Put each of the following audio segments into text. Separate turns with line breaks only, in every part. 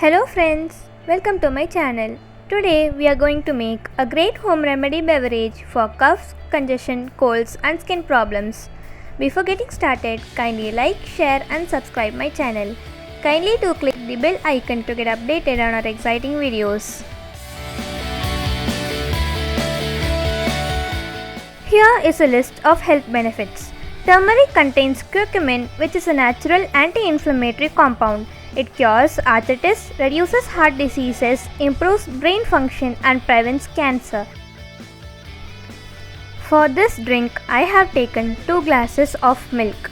Hello friends, welcome to my channel. Today we are going to make a great home remedy beverage for coughs, congestion, colds and skin problems. Before getting started, kindly like, share and subscribe my channel. Kindly do click the bell icon to get updated on our exciting videos. Here is a list of health benefits. Turmeric contains curcumin, which is a natural anti-inflammatory compound. It cures arthritis, reduces heart diseases, improves brain function and prevents cancer. For this drink, I have taken 2 glasses of milk.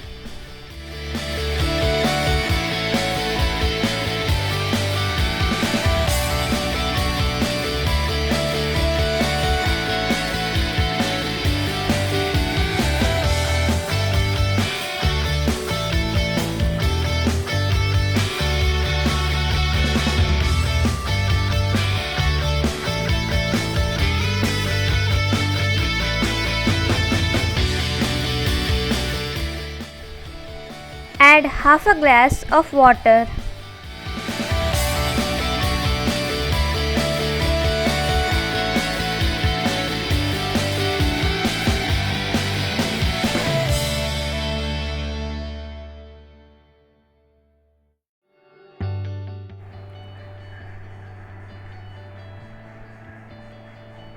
Add half a glass of water.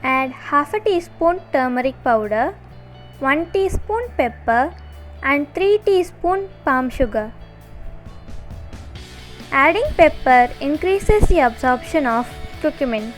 Add half a teaspoon turmeric powder, 1 teaspoon pepper and 3 teaspoon palm sugar. Adding pepper increases the absorption of curcumin.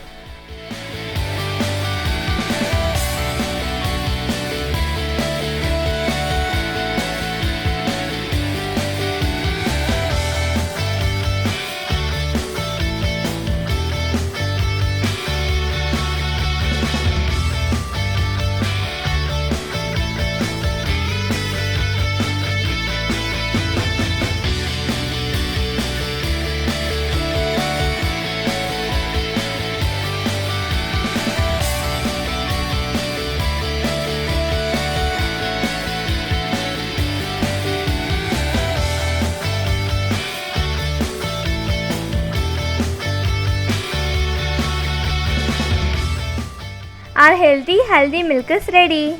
Our healthy Haldi milk is ready.